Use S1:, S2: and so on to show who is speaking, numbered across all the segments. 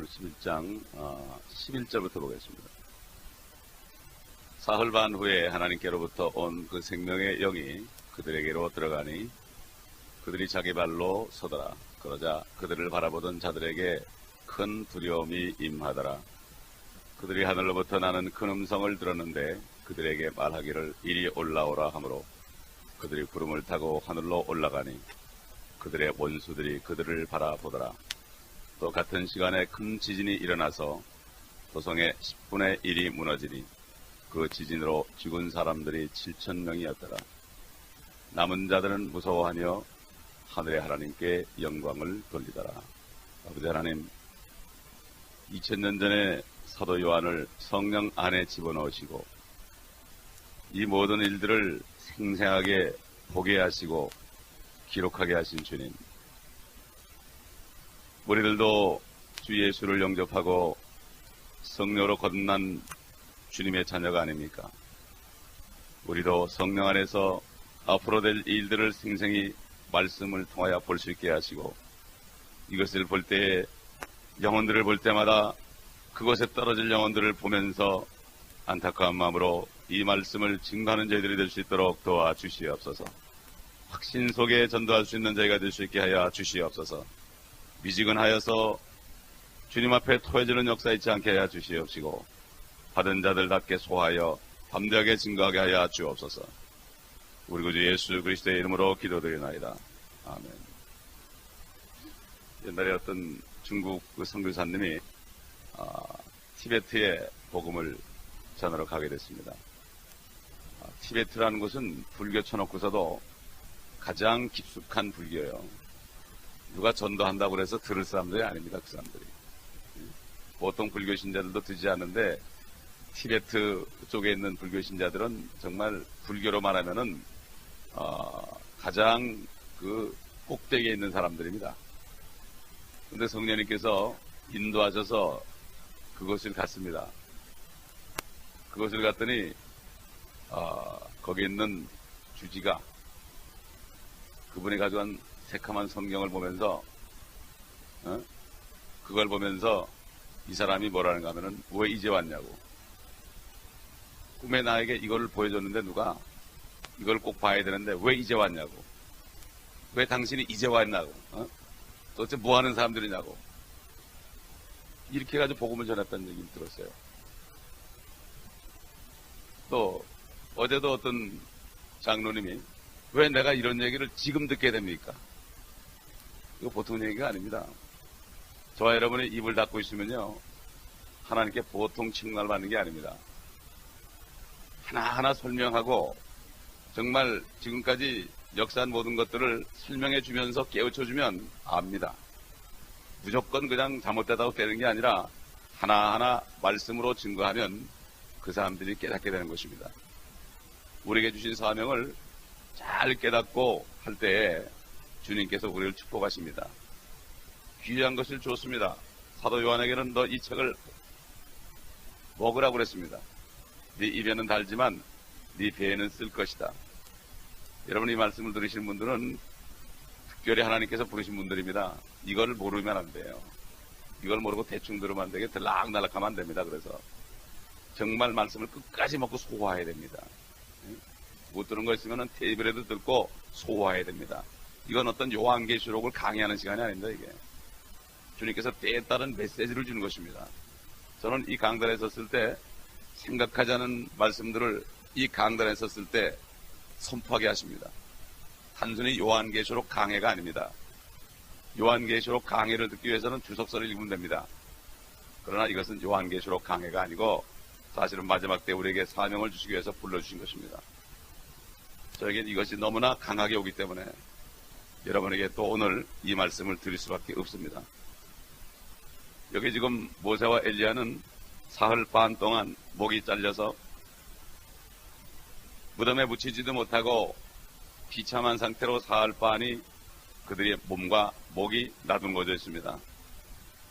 S1: 오늘 11장 11절부터 보겠습니다. 사흘 반 후에 하나님께로부터 온 그 생명의 영이 그들에게로 들어가니 그들이 자기 발로 서더라. 그러자 그들을 바라보던 자들에게 큰 두려움이 임하더라. 그들이 하늘로부터 나는 큰 음성을 들었는데 그들에게 말하기를 이리 올라오라 하므로 그들이 구름을 타고 하늘로 올라가니 그들의 원수들이 그들을 바라보더라. 또 같은 시간에 큰 지진이 일어나서 도성의 10분의 1이 무너지니 그 지진으로 죽은 사람들이 7,000명이었더라. 남은 자들은 무서워하며 하늘의 하나님께 영광을 돌리더라. 아버지 하나님, 2000년 전에 사도 요한을 성령 안에 집어넣으시고 이 모든 일들을 생생하게 보게 하시고 기록하게 하신 주님, 우리들도 주 예수를 영접하고 성령으로 거듭난 주님의 자녀가 아닙니까? 우리도 성령 안에서 앞으로 될 일들을 생생히 말씀을 통하여 볼 수 있게 하시고 이것을 볼 때에 영혼들을 볼 때마다 그곳에 떨어질 영혼들을 보면서 안타까운 마음으로 이 말씀을 증거하는 저희들이 될 수 있도록 도와주시옵소서. 확신 속에 전도할 수 있는 저희가 될 수 있게 하여 주시옵소서. 미지근하여서 주님 앞에 토해지는 역사 있지 않게 하여 주시옵시고 받은 자들답게 소하여 담대하게 증거하게 하여 주옵소서. 우리 구주 예수 그리스도의 이름으로 기도드리나이다. 아멘. 옛날에 어떤 중국 그 선교사님이 티베트에 복음을 전하러 가게 됐습니다. 티베트라는 곳은 불교 쳐놓고서도 가장 깊숙한 불교예요. 누가 전도한다고 해서 들을 사람들이 아닙니다. 그 사람들이. 보통 불교 신자들도 듣지 않는데 티베트 쪽에 있는 불교 신자들은 정말 불교로 말하면은 가장 그 꼭대기에 있는 사람들입니다. 그런데 성령님께서 인도하셔서 그곳을 갔습니다. 그곳을 갔더니 거기 있는 주지가 그분이 가져간 새카만 성경을 보면서 그걸 보면서 이 사람이 뭐라는가 하면은 왜 이제 왔냐고. 꿈에 나에게 이걸 보여줬는데 누가 이걸 꼭 봐야 되는데 왜 이제 왔냐고. 왜 당신이 이제 왔냐고. 도대체 뭐 하는 사람들이냐고. 이렇게 해가지고 복음을 전했다는 얘기를 들었어요. 또 어제도 어떤 장로님이 왜 내가 이런 얘기를 지금 듣게 됩니까? 이거 보통 얘기가 아닙니다. 저와 여러분이 입을 닫고 있으면요 하나님께 보통 칭찬을 받는 게 아닙니다. 하나하나 설명하고 정말 지금까지 역사한 모든 것들을 설명해 주면서 깨우쳐 주면 압니다. 무조건 그냥 잘못되다고 되는 게 아니라 하나하나 말씀으로 증거하면 그 사람들이 깨닫게 되는 것입니다. 우리에게 주신 사명을 잘 깨닫고 할 때에 주님께서 우리를 축복하십니다. 귀한 것을 줬습니다. 사도 요한에게는 너 이 책을 먹으라고 그랬습니다. 네 입에는 달지만 네 배에는 쓸 것이다. 여러분 이 말씀을 들으시는 분들은 특별히 하나님께서 부르신 분들입니다. 이걸 모르면 안 돼요. 이걸 모르고 대충 들으면 안 되게 들락날락하면 안 됩니다. 그래서 정말 말씀을 끝까지 먹고 소화해야 됩니다. 못 들은 거 있으면 테이블에도 듣고 소화해야 됩니다. 이건 어떤 요한계시록을 강의하는 시간이 아닙니다. 이게 주님께서 때에 따른 메시지를 주는 것입니다. 저는 이 강단에 섰을 때 생각하지 않은 말씀들을 이 강단에 섰을 때 선포하게 하십니다. 단순히 요한계시록 강해가 아닙니다. 요한계시록 강해를 듣기 위해서는 주석서를 읽으면 됩니다. 그러나 이것은 요한계시록 강해가 아니고 사실은 마지막 때 우리에게 사명을 주시기 위해서 불러주신 것입니다. 저에게는 이것이 너무나 강하게 오기 때문에 여러분에게 또 오늘 이 말씀을 드릴 수밖에 없습니다. 여기 지금 모세와 엘리야는 사흘 반 동안 목이 잘려서 무덤에 묻히지도 못하고 비참한 상태로 사흘 반이 그들의 몸과 목이 나둥거져 있습니다.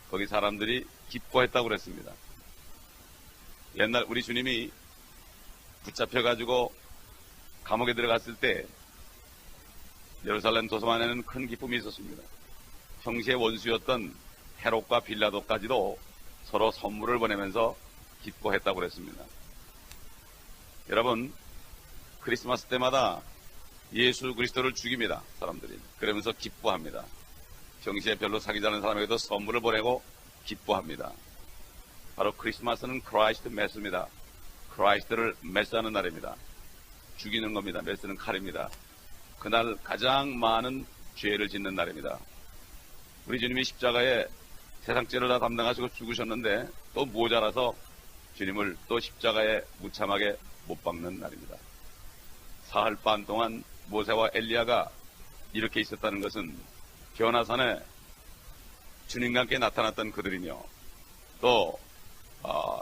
S1: 거기 사람들이 기뻐했다고 그랬습니다. 옛날 우리 주님이 붙잡혀가지고 감옥에 들어갔을 때 예루살렘 도성 안에는 큰 기쁨이 있었습니다. 평시에 원수였던 헤롯과 빌라도까지도 서로 선물을 보내면서 기뻐했다고 그랬습니다. 여러분, 크리스마스 때마다 예수 그리스도를 죽입니다. 사람들이. 그러면서 기뻐합니다. 평시에 별로 사귀지 않은 사람에게도 선물을 보내고 기뻐합니다. 바로 크리스마스는 크라이스트 메스입니다. 크라이스트를 메스하는 날입니다. 죽이는 겁니다. 메스는 칼입니다. 그날 가장 많은 죄를 짓는 날입니다. 우리 주님이 십자가에 세상 죄를 다 담당하시고 죽으셨는데 또 모자라서 주님을 또 십자가에 무참하게 못 박는 날입니다. 사흘 반 동안 모세와 엘리야가 이렇게 있었다는 것은 변화산에 주님과 함께 나타났던 그들이며 또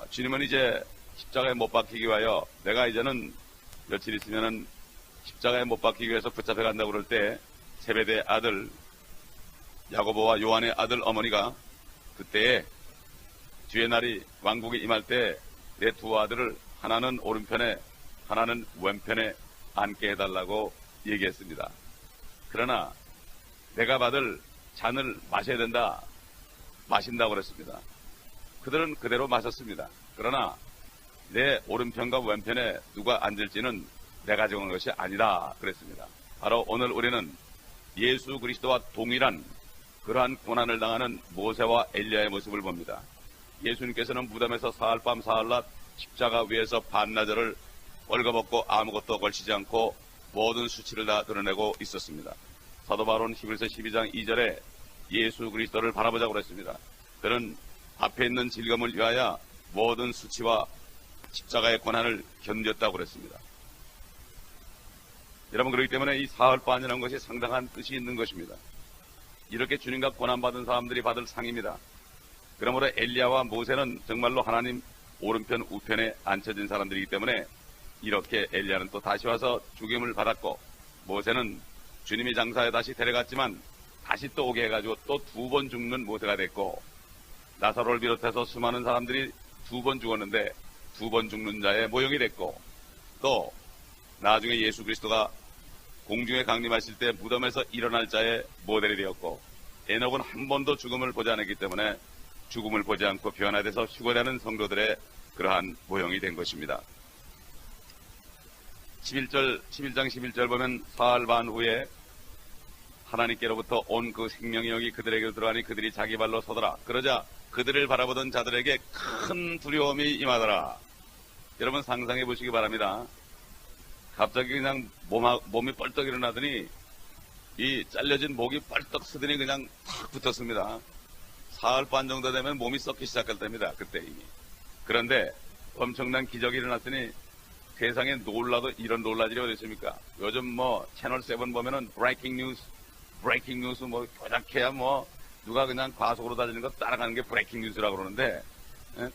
S1: 주님은 이제 십자가에 못 박히기 위하여 내가 이제는 며칠 있으면은 십자가에 못 박히기 위해서 붙잡혀 간다고 그럴 때 세베대의 아들 야고보와 요한의 아들 어머니가 그때에 뒤의 날이 왕국에 임할 때 내 두 아들을 하나는 오른편에 하나는 왼편에 앉게 해달라고 얘기했습니다. 그러나 내가 받을 잔을 마셔야 된다. 마신다고 그랬습니다. 그들은 그대로 마셨습니다. 그러나 내 오른편과 왼편에 누가 앉을지는 내가 정한 것이 아니다 그랬습니다. 바로 오늘 우리는 예수 그리스도와 동일한 그러한 고난을 당하는 모세와 엘리야의 모습을 봅니다. 예수님께서는 무덤에서 사흘밤 사흘낮 십자가 위에서 반나절을 벌거벗고 아무것도 걸치지 않고 모든 수치를 다 드러내고 있었습니다. 사도 바울은 히브리서 12장 2절에 예수 그리스도를 바라보자고 그랬습니다. 그는 앞에 있는 즐거움을 위하여 모든 수치와 십자가의 고난을 견뎠다고 그랬습니다. 여러분, 그렇기 때문에 이 사흘반이라는 것이 상당한 뜻이 있는 것입니다. 이렇게 주님과 고난받은 사람들이 받을 상입니다. 그러므로 엘리야와 모세는 정말로 하나님 오른편 우편에 앉혀진 사람들이기 때문에 이렇게 엘리야는 또 다시 와서 죽임을 받았고 모세는 주님이 장사에 다시 데려갔지만 다시 또 오게 해가지고 또 두 번 죽는 모세가 됐고 나사로를 비롯해서 수많은 사람들이 두 번 죽었는데 두 번 죽는 자의 모형이 됐고 또 나중에 예수 그리스도가 공중에 강림하실 때 무덤에서 일어날 자의 모델이 되었고 에녹은 한 번도 죽음을 보지 않았기 때문에 죽음을 보지 않고 변화돼서 휴거되는 성도들의 그러한 모형이 된 것입니다. 11장 11절 보면 사흘 반 후에 하나님께로부터 온 그 생명의 영이 그들에게로 들어가니 그들이 자기 발로 서더라. 그러자 그들을 바라보던 자들에게 큰 두려움이 임하더라. 여러분 상상해 보시기 바랍니다. 갑자기 그냥 몸이 뻘떡 일어나더니 이 잘려진 목이 뻘떡 쓰더니 그냥 탁 붙었습니다. 사흘 반 정도 되면 몸이 썩기 시작할 때입니다. 그때 이미. 그런데 엄청난 기적이 일어났더니 세상에 놀라도 이런 놀랄 일이 어디 있습니까? 요즘 뭐 채널 7 보면은 브레이킹 뉴스 뭐 고작해야 뭐 누가 그냥 과속으로 다니는 거 따라가는 게 브레이킹 뉴스라고 그러는데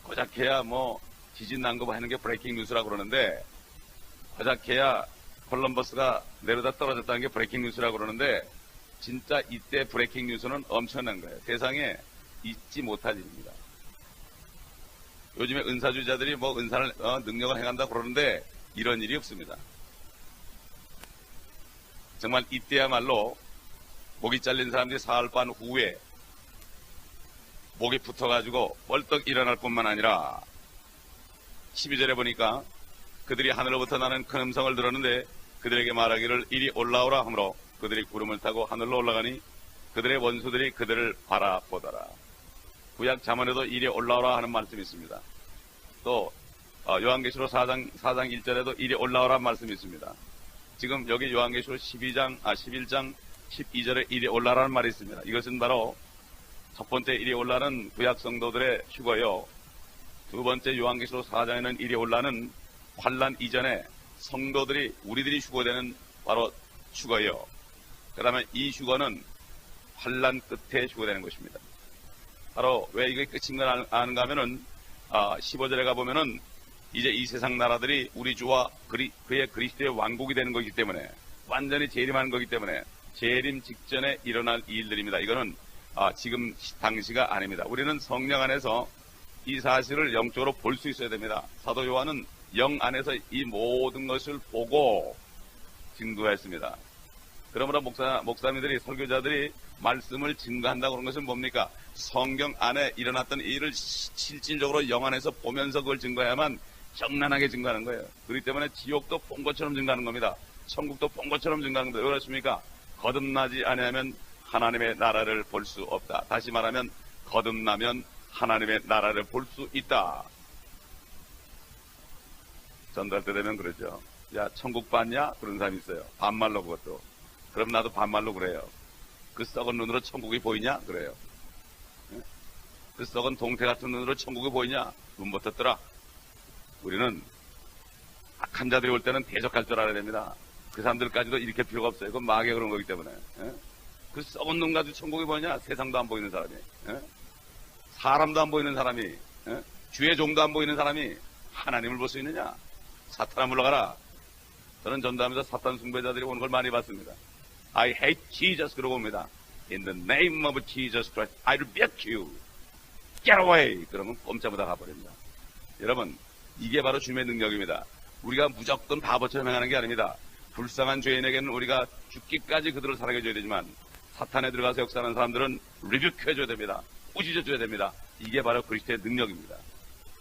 S1: 고작해야 뭐 지진 난 거 하는 게 브레이킹 뉴스라고 그러는데 고작해야 콜럼버스가 내려다 떨어졌다는 게 브레이킹 뉴스라고 그러는데 진짜 이때 브레이킹 뉴스는 엄청난 거예요. 세상에 잊지 못할 일입니다. 요즘에 은사주의자들이 뭐 은사를 능력을 행한다고 그러는데 이런 일이 없습니다. 정말 이때야말로 목이 잘린 사람들이 사흘 반 후에 목이 붙어가지고 벌떡 일어날 뿐만 아니라 12절에 보니까 그들이 하늘로부터 나는 큰 음성을 들었는데 그들에게 말하기를 이리 올라오라 하므로 그들이 구름을 타고 하늘로 올라가니 그들의 원수들이 그들을 바라보더라. 구약 잠언에도 이리 올라오라 하는 말씀이 있습니다. 또 요한계시록 4장 1절에도 이리 올라오라 말씀이 있습니다. 지금 여기 요한계시록 11장 12절에 이리 올라라는 말이 있습니다. 이것은 바로 첫 번째 이리 올라는 구약 성도들의 휴거요. 두 번째 요한계시록 4장에는 이리 올라는 환란 이전에 성도들이 우리들이 휴거되는 바로 휴거요. 그 다음에 이 휴거는 환란 끝에 휴거되는 것입니다. 바로 왜 이게 끝인 걸 아는가 하면은 15절에 가보면은 이제 이 세상 나라들이 우리 주와 그의 그리스도의 왕국이 되는 거기 때문에 완전히 재림하는 거기 때문에 재림 직전에 일어날 일들입니다. 이거는 지금 당시가 아닙니다. 우리는 성령 안에서 이 사실을 영적으로 볼 수 있어야 됩니다. 사도 요한은 영 안에서 이 모든 것을 보고 증거했습니다. 그러므로 목사님들이, 설교자들이 말씀을 증거한다고 그런 것은 뭡니까? 성경 안에 일어났던 일을 실질적으로 영안에서 보면서 그걸 증거해야만 정난하게 증거하는 거예요. 그렇기 때문에 지옥도 본 것처럼 증거하는 겁니다. 천국도 본 것처럼 증거하는 겁니다. 왜 그렇습니까? 거듭나지 아니하면 하나님의 나라를 볼 수 없다. 다시 말하면 거듭나면 하나님의 나라를 볼 수 있다. 전도할 때 되면 그러죠. 야, 천국 봤냐? 그런 사람이 있어요. 반말로 그것도. 그럼 나도 반말로 그래요. 그 썩은 눈으로 천국이 보이냐? 그래요. 그 썩은 동태 같은 눈으로 천국이 보이냐? 눈 못 떴더라. 우리는 악한 자들이 올 때는 대적할 줄 알아야 됩니다. 그 사람들까지도 일으킬 필요가 없어요. 그건 마귀가 그런 거기 때문에. 그 썩은 눈 가지고 천국이 보이냐? 세상도 안 보이는 사람이. 사람도 안 보이는 사람이. 주의 종도 안 보이는 사람이 하나님을 볼 수 있느냐? 사탄아 물러가라. 저는 전도하면서 사탄 숭배자들이 오는 걸 많이 봤습니다. I hate Jesus 그러고 옵니다. In the name of Jesus Christ, I rebuke you. Get away. 그러면 꼼짝보다 가버립니다. 여러분, 이게 바로 주님의 능력입니다. 우리가 무조건 바보처럼 행하는 게 아닙니다. 불쌍한 죄인에게는 우리가 죽기까지 그들을 사랑해줘야 되지만 사탄에 들어가서 역사하는 사람들은 리뷰크 해줘야 됩니다. 꾸짖어줘야 됩니다. 이게 바로 그리스도의 능력입니다.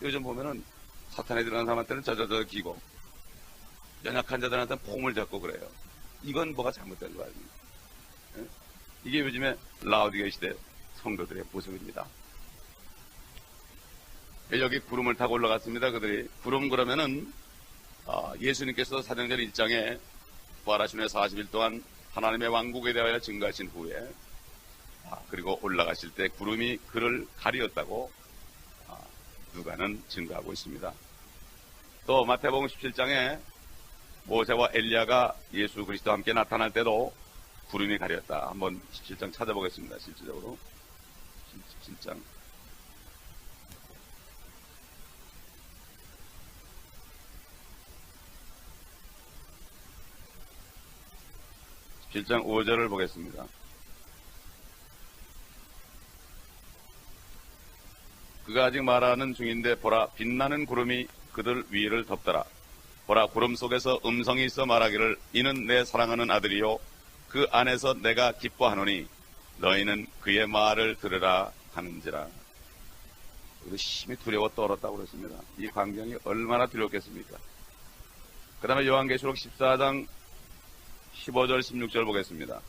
S1: 요즘 보면은 사탄에 들어가는 사람한테는 저저저 기고 연약한 자들한테는 폼을 잡고 그래요. 이건 뭐가 잘못된 거 아닙니까? 이게 요즘에 라오디게 시대 성도들의 모습입니다. 여기 구름을 타고 올라갔습니다. 그들이. 구름 그러면은 예수님께서 사도행전 1장에 부활하신 후에 40일 동안 하나님의 왕국에 대하여 증거하신 후에 그리고 올라가실 때 구름이 그를 가리었다고 누가는 증거하고 있습니다. 또 마태복음 17장에 모세와 엘리야가 예수 그리스도와 함께 나타날 때도 구름이 가렸다. 한번 17장 찾아보겠습니다. 실질적으로 17장 17장 5절을 보겠습니다. 그가 아직 말하는 중인데 보라 빛나는 구름이 그들 위를 덮더라. 보라 구름 속에서 음성이 있어 말하기를 이는 내 사랑하는 아들이요 그 안에서 내가 기뻐하노니 너희는 그의 말을 들으라 하는지라. 심히 두려워 떨었다고 그랬습니다. 이 광경이 얼마나 두렵겠습니까? 그 다음에 요한계시록 14장 15절 16절 보겠습니다.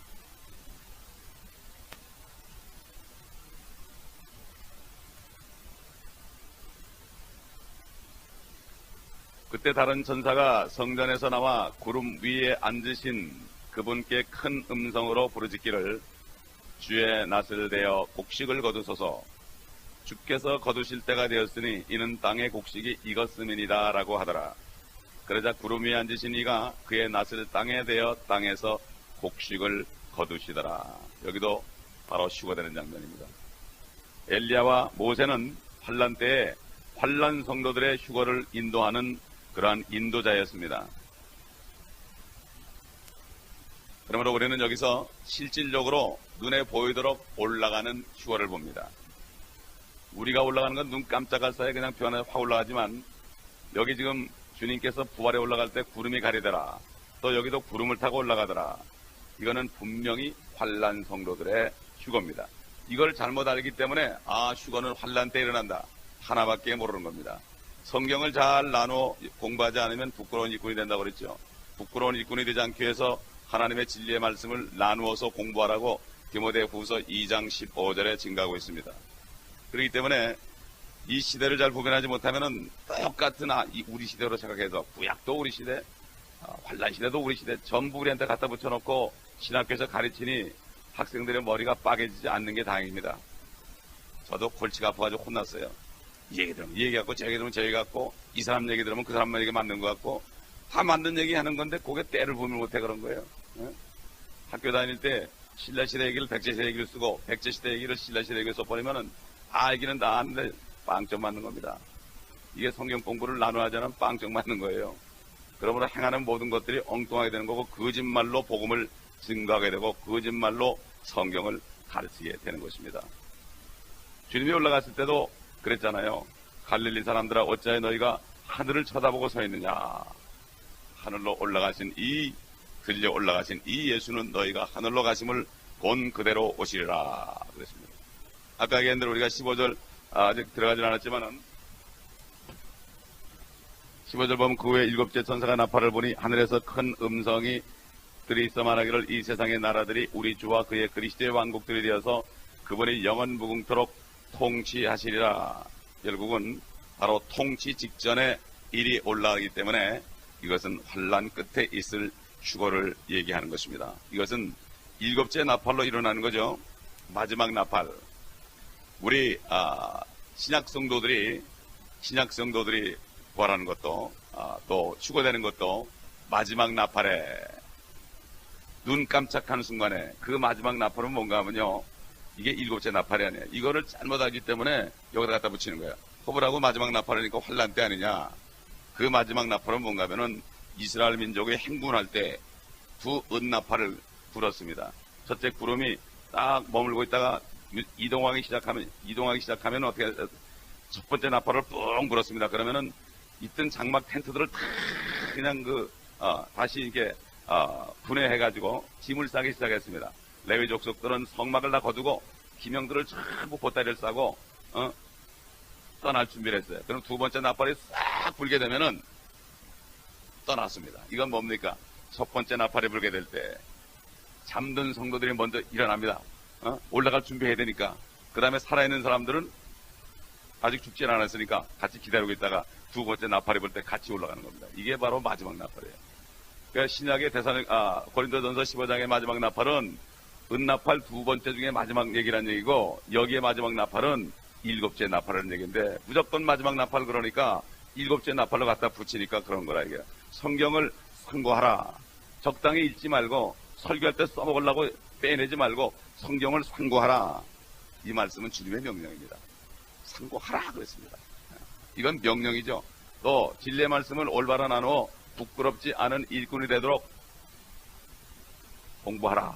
S1: 그때 다른 천사가 성전에서 나와 구름 위에 앉으신 그분께 큰 음성으로 부르짖기를 주의 낫을 대어 곡식을 거두소서. 주께서 거두실 때가 되었으니 이는 땅의 곡식이 익었음이니라 라고 하더라. 그러자 구름 위에 앉으신 이가 그의 낫을 땅에 대어 땅에서 곡식을 거두시더라. 여기도 바로 휴거되는 장면입니다. 엘리야와 모세는 환란 때에 환란 성도들의 휴거를 인도하는 그러한 인도자였습니다. 그러므로 우리는 여기서 실질적으로 눈에 보이도록 올라가는 휴거를 봅니다. 우리가 올라가는 건 눈 깜짝할 사이에 그냥 변화에 확 올라가지만 여기 지금 주님께서 부활에 올라갈 때 구름이 가리더라. 또 여기도 구름을 타고 올라가더라. 이거는 분명히 환란 성도들의 휴거입니다. 이걸 잘못 알기 때문에 휴거는 환란 때 일어난다. 하나밖에 모르는 겁니다. 성경을 잘 나눠 공부하지 않으면 부끄러운 일꾼이 된다고 그랬죠. 부끄러운 일꾼이 되지 않기 위해서 하나님의 진리의 말씀을 나누어서 공부하라고 디모데후서 2장 15절에 증가하고 있습니다. 그렇기 때문에 이 시대를 잘 구분하지 못하면은 똑같은 우리 시대로 생각해서 구약도 우리 시대, 환란 시대도 우리 시대 전부 우리한테 갖다 붙여놓고 신학교에서 가르치니 학생들의 머리가 빠개지지 않는 게 다행입니다. 저도 골치가 아파가지고 혼났어요. 이 얘기 들으면 이 얘기 같고 저 얘기 들으면 저 얘기 같고 이 사람 얘기 들으면 그 사람 얘기 맞는 것 같고 다 맞는 얘기 하는 건데 그게 때를 보면 못해 그런 거예요. 학교 다닐 때 신라시대 얘기를 백제시대 얘기를 쓰고 백제시대 얘기를 신라시대 얘기를 써버리면은 얘기는 다 아는데 빵점 맞는 겁니다. 이게 성경 공부를 나눠하자면 빵점 맞는 거예요. 그러므로 행하는 모든 것들이 엉뚱하게 되는 거고 거짓말로 복음을 증거하게 되고 거짓말로 성경을 가르치게 되는 것입니다. 주님이 올라갔을 때도 그랬잖아요. 갈릴리 사람들아 어찌하여 너희가 하늘을 쳐다보고 서 있느냐. 하늘로 올라가신 이 들려 올라가신 이 예수는 너희가 하늘로 가심을 본 그대로 오시리라 그랬습니다. 아까 얘기한 대로 우리가 15절 아직 들어가진 않았지만은 15절 보면 그 후에 일곱째 천사가 나팔을 보니 하늘에서 큰 음성이 들이있어 말하기를 이 세상의 나라들이 우리 주와 그의 그리스도의 왕국들이 되어서 그분이 영원 무궁토록 통치하시리라. 결국은 바로 통치 직전에 일이 올라가기 때문에 이것은 환난 끝에 있을 휴거를 얘기하는 것입니다. 이것은 일곱째 나팔로 일어나는 거죠. 마지막 나팔. 우리 신약 성도들이 부활하는 것도 또 휴거되는 것도 마지막 나팔에 눈 깜짝하는 순간에 그 마지막 나팔은 뭔가 하면요, 이게 일곱째 나팔이 아니에요. 이거를 잘못 알기 때문에 여기다 갖다 붙이는 거예요. 허브라고 마지막 나팔이니까 환란 때 아니냐. 그 마지막 나팔은 뭔가 하면은 이스라엘 민족이 행군할 때 두 은나팔을 불었습니다. 첫째 구름이 딱 머물고 있다가 이동하기 시작하면 어떻게 첫 번째 나팔을 뿡 불었습니다. 그러면은 있던 장막 텐트들을 다 그냥 다시 이렇게 분해해가지고 짐을 싸기 시작했습니다. 레위 족속들은 성막을 다 거두고 기명들을 전부 보따리를 싸고 떠날 준비를 했어요. 그럼 두 번째 나팔이 싹 불게 되면은 떠났습니다. 이건 뭡니까? 첫 번째 나팔이 불게 될 때 잠든 성도들이 먼저 일어납니다. 올라갈 준비해야 되니까. 그 다음에 살아있는 사람들은 아직 죽지 않았으니까 같이 기다리고 있다가 두 번째 나팔이 불 때 같이 올라가는 겁니다. 이게 바로 마지막 나팔이에요. 그러니까 신약의 고린도전서 15장의 마지막 나팔은 은나팔 두 번째 중에 마지막 얘기라는 얘기고, 여기에 마지막 나팔은 일곱째 나팔이라는 얘기인데, 무조건 마지막 나팔 그러니까 일곱째 나팔로 갖다 붙이니까 그런 거라 이게. 성경을 상고하라. 적당히 읽지 말고 설교할 때 써먹으려고 빼내지 말고 성경을 상고하라. 이 말씀은 주님의 명령입니다. 상고하라 그랬습니다. 이건 명령이죠. 또 진리의 말씀을 올바로 나누어 부끄럽지 않은 일꾼이 되도록 공부하라.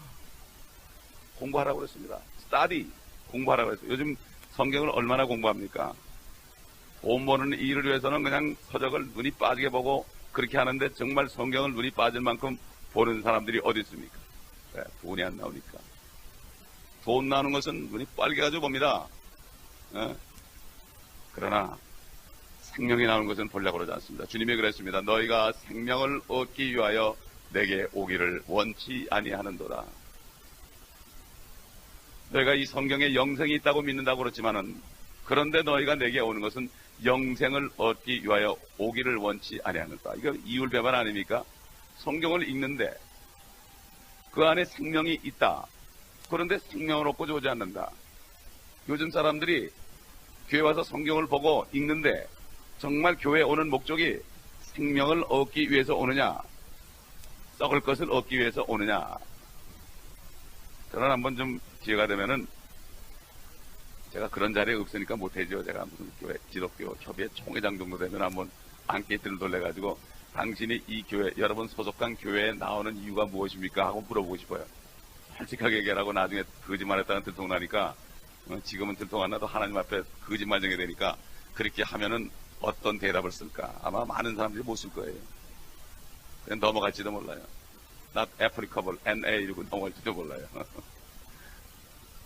S1: 공부하라고 그랬습니다. study. 공부하라고 그랬어요. 요즘 성경을 얼마나 공부합니까? 돈 버는 일을 위해서는 그냥 서적을 눈이 빠지게 보고 그렇게 하는데, 정말 성경을 눈이 빠질 만큼 보는 사람들이 어디 있습니까? 네, 돈이 안 나오니까. 돈 나오는 것은 눈이 빨개가지고 봅니다. 네? 그러나 생명이 나오는 것은 보려고 그러지 않습니다. 주님이 그랬습니다. 너희가 생명을 얻기 위하여 내게 오기를 원치 아니하는도다. 너희가 이 성경에 영생이 있다고 믿는다고 그렇지만은, 그런데 너희가 내게 오는 것은 영생을 얻기 위하여 오기를 원치 아니하는다. 이거 이율배반 아닙니까? 성경을 읽는데 그 안에 생명이 있다. 그런데 생명을 얻고자 오지 않는다. 요즘 사람들이 교회 와서 성경을 보고 읽는데 정말 교회에 오는 목적이 생명을 얻기 위해서 오느냐, 썩을 것을 얻기 위해서 오느냐. 저는 한번 좀 기회가 되면은, 제가 그런 자리에 없으니까 못하죠. 제가 무슨 교회, 기독교 협의회 총회장 정도 되면 한번 앙케이트를 돌려가지고 당신이 이 교회, 여러분 소속한 교회에 나오는 이유가 무엇입니까? 하고 물어보고 싶어요. 솔직하게 얘기하라고 나중에 거짓말했다는 들통나니까, 지금은 들통 안 나도 하나님 앞에 거짓말 정해 되니까 그렇게 하면은 어떤 대답을 쓸까? 아마 많은 사람들이 못 쓸 거예요. 그냥 넘어갈지도 몰라요. Not applicable, NA 이러고 넘어갈지도 몰라요.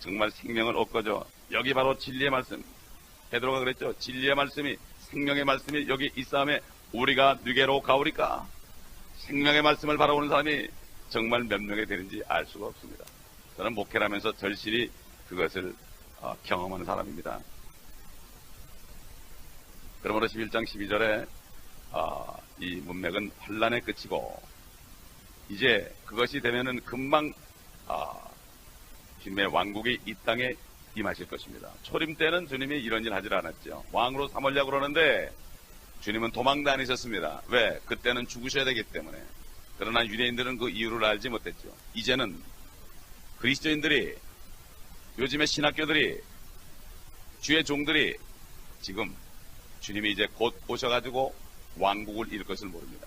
S1: 정말 생명을 얻고죠. 여기 바로 진리의 말씀. 베드로가 그랬죠. 진리의 말씀이, 생명의 말씀이 여기 있사오매 우리가 누게로 가오리까. 생명의 말씀을 바라보는 사람이 정말 몇 명이 되는지 알 수가 없습니다. 저는 목회를 하면서 절실히 그것을 경험하는 사람입니다. 그러므로 11장 12절에 이 문맥은 환난의 끝이고, 이제 그것이 되면은 금방 주님의 왕국이 이 땅에 임하실 것입니다. 초림 때는 주님이 이런 일 하질 않았죠. 왕으로 삼으려고 그러는데 주님은 도망 다니셨습니다. 왜? 그때는 죽으셔야 되기 때문에. 그러나 유대인들은 그 이유를 알지 못했죠. 이제는 그리스도인들이, 요즘의 신학교들이, 주의 종들이 지금 주님이 이제 곧 오셔가지고 왕국을 이룰 것을 모릅니다.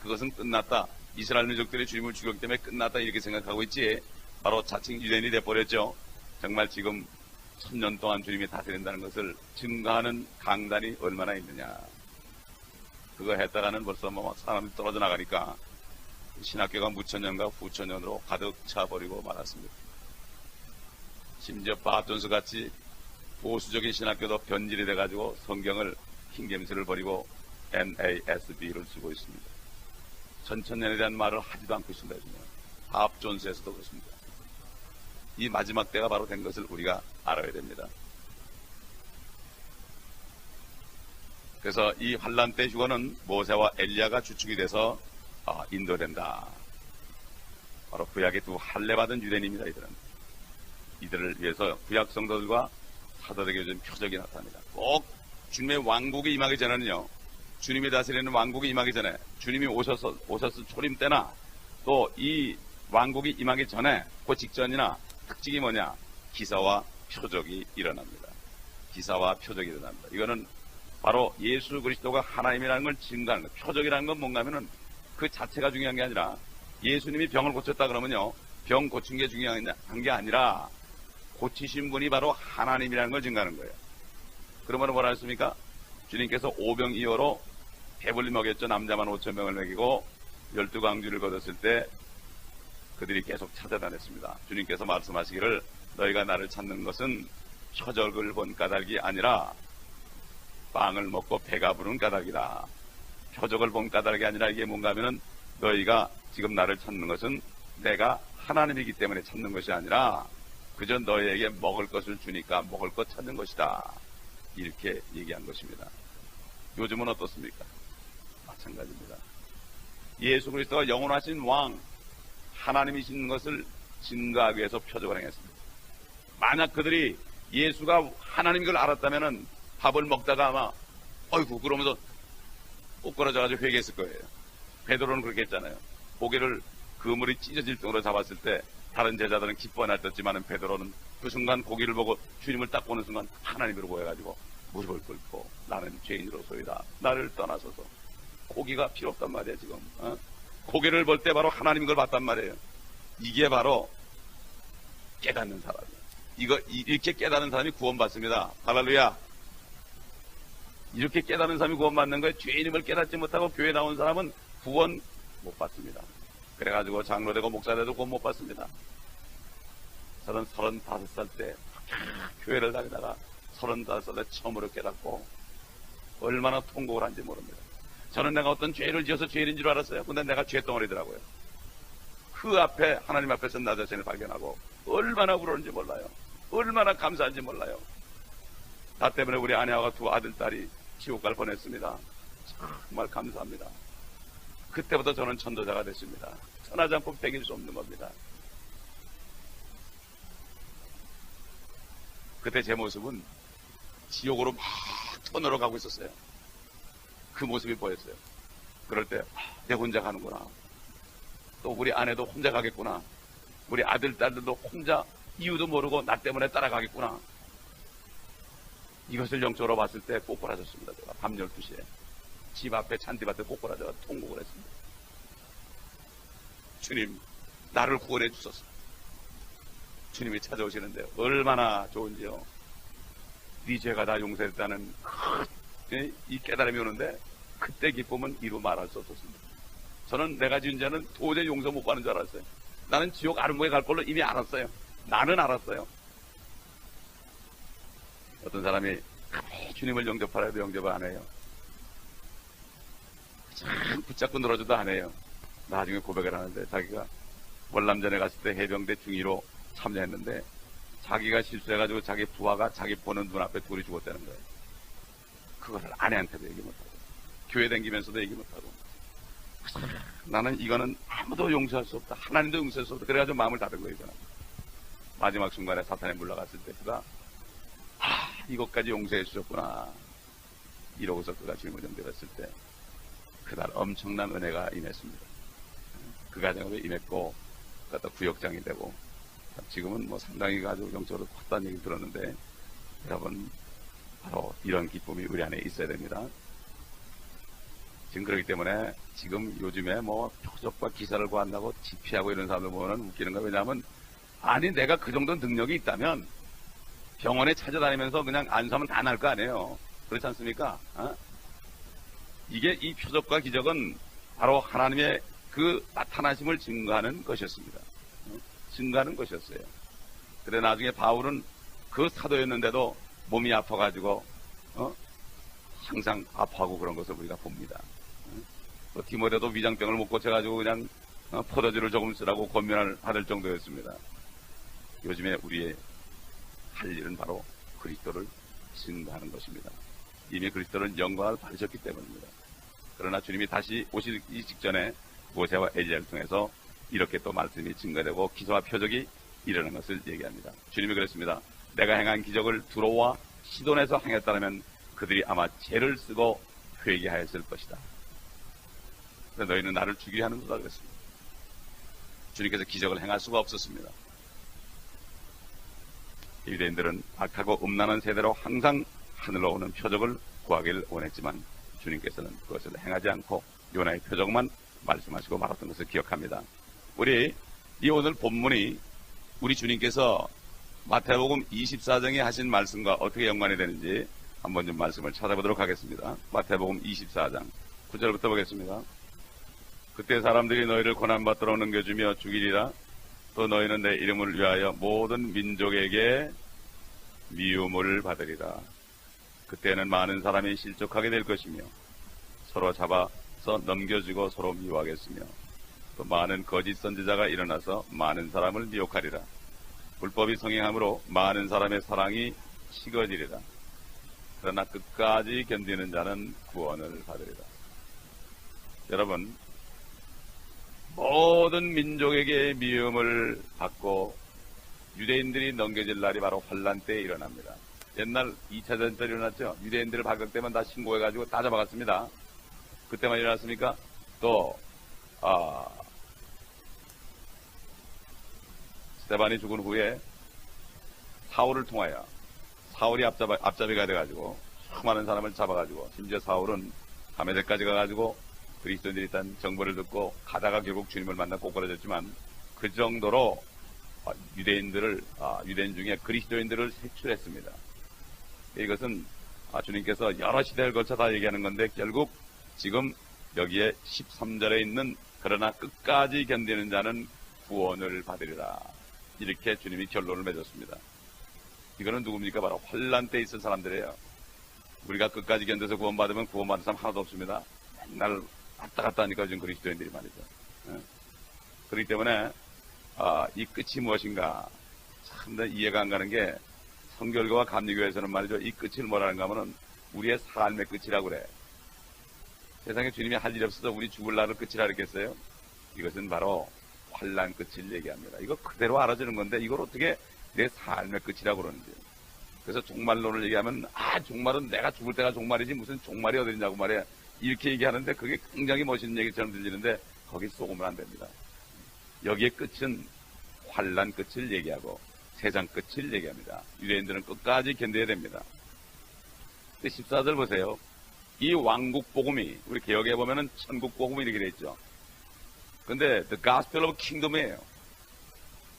S1: 그것은 끝났다. 이스라엘 민족들이 주님을 죽였기 때문에 끝났다 이렇게 생각하고 있지, 바로 자칭 유대인이 돼버렸죠. 정말 지금 1000년 동안 주님이 다스린다는 것을 증거하는 강단이 얼마나 있느냐. 그거 했다가는 벌써 사람이 떨어져 나가니까 신학교가 무천년과 후천년으로 가득 차버리고 말았습니다. 심지어 바톤스 같이 보수적인 신학교도 변질이 돼가지고 성경을 흰김새를 버리고 NASB를 쓰고 있습니다. 천천년에 대한 말을 하지도 않고 있습니다. 밥 존스에서도 그렇습니다. 이 마지막 때가 바로 된 것을 우리가 알아야 됩니다. 그래서 이 환란 때 휴거는 모세와 엘리야가 주축이 돼서 인도된다. 바로 구약의 두 할례받은 유대인입니다. 이들을 위해서 구약 성도들과 사도들에게 요즘 표적이 나타납니다. 꼭 주님의 왕국이 임하기 전에는요, 주님이 다스리는 왕국이 임하기 전에, 주님이 오셨을 초림 때나 또 이 왕국이 임하기 전에 그 직전이나 특징이 뭐냐? 기사와 표적이 일어납니다. 기사와 표적이 일어납니다. 이거는 바로 예수 그리스도가 하나님이라는 걸 증거하는 것. 표적이라는 건 뭔가 하면은 그 자체가 중요한 게 아니라 예수님이 병을 고쳤다 그러면요, 병 고친 게 중요한 게 아니라 고치신 분이 바로 하나님이라는 걸 증거하는 거예요. 그러면 뭐라 했습니까? 주님께서 오병이어로 배불리 먹였죠. 남자만 5,000명을 먹이고 12광주를 거뒀을 때 그들이 계속 찾아다녔습니다. 주님께서 말씀하시기를 너희가 나를 찾는 것은 표적을 본 까닭이 아니라 빵을 먹고 배가 부른 까닭이다. 표적을 본 까닭이 아니라 이게 뭔가 하면은 너희가 지금 나를 찾는 것은 내가 하나님이기 때문에 찾는 것이 아니라 그저 너희에게 먹을 것을 주니까 먹을 것 찾는 것이다. 이렇게 얘기한 것입니다. 요즘은 어떻습니까? 마찬가지입니다. 예수 그리스도가 영원하신 왕, 하나님이신 것을 증거하기 위해서 표적을 행했습니다. 만약 그들이 예수가 하나님인 걸 알았다면은 밥을 먹다가 아마 어이구 그러면서 꼬꾸라져가지고 회개했을 거예요. 베드로는 그렇게 했잖아요. 고개를 그물이 찢어질 정도로 잡았을 때 다른 제자들은 기뻐 날떴지만 베드로는 그 순간 고기를 보고 주님을 딱 보는 순간 하나님으로 보여가지고 무릎을 꿇고 나는 죄인으로소이다. 나를 떠나소서. 고기가 필요 없단 말이에요. 지금 고기를 볼 때 바로 하나님인 걸 봤단 말이에요. 이게 바로 깨닫는 사람이에요. 이렇게 깨닫는 사람이 구원받습니다. 할렐루야. 이렇게 깨닫는 사람이 구원받는 거예요. 죄인임을 깨닫지 못하고 교회 나온 사람은 구원 못 받습니다. 그래가지고 장로되고 목사되도 구원 못 받습니다. 저는 35살 때 교회를 다니다가 35살에 처음으로 깨닫고 얼마나 통곡을 한지 모릅니다. 저는 내가 어떤 죄를 지어서 죄인인 줄 알았어요. 근데 내가 죄덩어리더라고요. 그 앞에 하나님 앞에서 나 자신을 발견하고 얼마나 울었는지 몰라요. 얼마나 감사한지 몰라요. 나 때문에 우리 아내와 두 아들, 딸이 지옥 갈 뻔했습니다. 정말 감사합니다. 그때부터 저는 천도자가 됐습니다. 천하지 않고 백일 수 없는 겁니다. 그때 제 모습은 지옥으로 막 터널어 가고 있었어요. 그 모습이 보였어요. 그럴 때 내 혼자 가는구나. 또 우리 아내도 혼자 가겠구나. 우리 아들, 딸들도 혼자 이유도 모르고 나 때문에 따라가겠구나. 이것을 영적으로 봤을 때 꼬꾸라졌습니다. 제가 밤 12시에 집 앞에 잔디밭에 꼬꾸라져 통곡을 했습니다. 주님, 나를 구원해 주소서. 주님이 찾아오시는데 얼마나 좋은지요. 네 죄가 다 용서했다는 이 깨달음이 오는데 그때 기쁨은 이루 말할 수 없었습니다. 저는 내가 지은 죄는 도저히 용서 못 받는 줄 알았어요. 나는 지옥 아름목에 갈 걸로 이미 알았어요. 나는 알았어요. 어떤 사람이 주님을 영접하라 해도 영접을 안 해요. 참 붙잡고 놀아줘도 안 해요. 나중에 고백을 하는데 자기가 월남전에 갔을 때 해병대 중위로 참여했는데 자기가 실수해가지고 자기 부하가 자기 보는 눈앞에 둘이 죽었다는 거예요. 그거를 아내한테도 얘기 못하고 교회 다니면서도 얘기 못하고 나는 이거는 아무도 용서할 수 없다. 하나님도 용서할 수 없다. 그래가지고 마음을 닫은 거예요. 저는. 마지막 순간에 사탄에 물러갔을 때 그가 이것까지 용서해 주셨구나 이러고서 그가 주님을 영접했을 때 그날 엄청난 은혜가 임했습니다. 그 가정으로 임했고 그가 구역장이 되고 지금은 뭐 상당히 아주 영적으로 컸다는 얘기 들었는데 여러분 바로 이런 기쁨이 우리 안에 있어야 됩니다. 지금 그렇기 때문에 지금 요즘에 뭐 표적과 기사를 구한다고 집회하고 이런 사람들 보면 웃기는 거예요. 왜냐하면 아니 내가 그 정도 능력이 있다면 병원에 찾아다니면서 그냥 안수하면 다 날 거 아니에요. 그렇지 않습니까? 이게 이 표적과 기적은 바로 하나님의 그 나타나심을 증거하는 것이었습니다. 증거하는 것이었어요. 그래 나중에 바울은 그 사도였는데도 몸이 아파가지고 항상 아파하고 그런 것을 우리가 봅니다. 또 디모데도 위장병을 못 고쳐가지고 그냥 포도주를 조금 쓰라고 권면을 받을 정도였습니다. 요즘에 우리의 할 일은 바로 그리스도를 증거하는 것입니다. 이미 그리스도는 영광을 받으셨기 때문입니다. 그러나 주님이 다시 오시기 직전에 모세와 엘리야를 통해서 이렇게 또 말씀이 증거되고 기사와 표적이 일어나는 것을 얘기합니다. 주님이 그랬습니다. 내가 행한 기적을 두로와 시돈에서 행했다면 그들이 아마 죄를 쓰고 회개하였을 것이다. 그런데 너희는 나를 죽이려 하는 거다 그랬습니다. 주님께서 기적을 행할 수가 없었습니다. 유대인들은 악하고 음란한 세대로 항상 하늘로 오는 표적을 구하기를 원했지만 주님께서는 그것을 행하지 않고 요나의 표적만 말씀하시고 말았던 것을 기억합니다. 우리 이 오늘 본문이 우리 주님께서 마태복음 24장에 하신 말씀과 어떻게 연관이 되는지 한번 좀 말씀을 찾아보도록 하겠습니다. 마태복음 24장 9절부터 보겠습니다. 그때 사람들이 너희를 고난받도록 넘겨주며 죽이리라. 또 너희는 내 이름을 위하여 모든 민족에게 미움을 받으리라. 그때는 많은 사람이 실족하게 될 것이며 서로 잡아서 넘겨주고 서로 미워하겠으며 또 많은 거짓 선지자가 일어나서 많은 사람을 미혹하리라. 불법이 성행함으로 많은 사람의 사랑이 식어지리라. 그러나 끝까지 견디는 자는 구원을 받으리라. 여러분, 모든 민족에게 미움을 받고 유대인들이 넘겨질 날이 바로 환란 때에 일어납니다. 옛날 2차 전쟁이 일어났죠. 유대인들을 발각되면 다 신고해가지고 다 잡아갔습니다. 그때만 일어났습니까? 또 스데반이 죽은 후에 사울을 통하여 사울이 앞잡이가 돼가지고 수많은 사람을 잡아가지고 심지어 사울은 다메섹까지 가가지고 그리스도인들이 일단 정보를 듣고 가다가 결국 주님을 만나 꼬꾸라졌지만 그 정도로 유대인 중에 그리스도인들을 색출했습니다. 이것은 주님께서 여러 시대를 걸쳐 다 얘기하는 건데 결국 지금 여기에 13절에 있는 그러나 끝까지 견디는 자는 구원을 받으리라. 이렇게 주님이 결론을 맺었습니다. 이거는 누굽니까? 바로 환란 때 있을 사람들이에요. 우리가 끝까지 견뎌서 구원받으면 구원받은 사람 하나도 없습니다. 맨날 왔다 갔다 하니까 지금 그리스도인들이 말이죠. 그렇기 때문에 이 끝이 무엇인가 참 이해가 안 가는 게 성결교와 감리교에서는 말이죠. 이 끝을 뭐라는가 하면은 우리의 삶의 끝이라고 그래. 세상에 주님이 할 일 없어서 우리 죽을 날을 끝이라 그랬겠어요? 이것은 바로 환란 끝을 얘기합니다. 이거 그대로 알아주는 건데 이걸 어떻게 내 삶의 끝이라고 그러는지. 그래서 종말론을 얘기하면 종말은 내가 죽을 때가 종말이지 무슨 종말이 어디냐고 말이야. 이렇게 얘기하는데 그게 굉장히 멋있는 얘기처럼 들리는데 거기 쏘으면 안 됩니다. 여기에 끝은 환란 끝을 얘기하고 세상 끝을 얘기합니다. 유대인들은 끝까지 견뎌야 됩니다. 14절 보세요. 이 왕국 복음이 우리 개역에 보면은 천국 복음이 이렇게 돼 있죠. 근데 the gospel of kingdom이에요.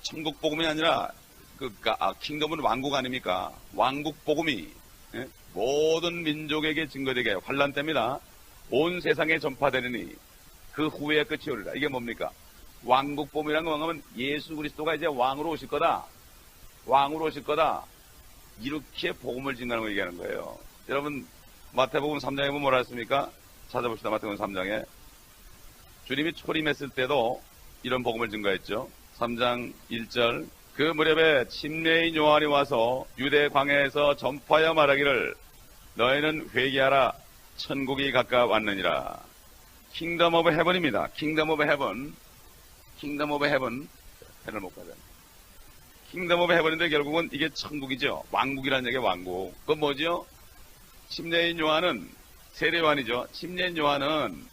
S1: 천국 복음이 아니라 킹덤은 왕국 아닙니까? 왕국 복음이 모든 민족에게 증거되게 환란 때입니다. 온 세상에 전파되느니 그 후에 끝이 오리라. 이게 뭡니까? 왕국 복음이라는 건 뭐냐면 예수 그리스도가 이제 왕으로 오실 거다. 왕으로 오실 거다. 이렇게 복음을 증거하는 걸 얘기하는 거예요. 여러분 마태복음 3장에 보면 뭐라 했습니까? 찾아봅시다. 마태복음 3장에 주님이 초림했을 때도 이런 복음을 증거했죠. 3장 1절 그 무렵에 침례인 요한이 와서 유대 광야에서 전파하여 말하기를 너희는 회개하라 천국이 가까웠느니라. 킹덤 오브 헤븐입니다. 킹덤 오브 헤븐. 킹덤 오브 헤븐. 펜을 못 가져. 킹덤 오브 헤븐인데 결국은 이게 천국이죠. 왕국이라는 얘기가 왕국. 그건 뭐죠? 침례인 요한은 세례요한이죠. 침례인 요한은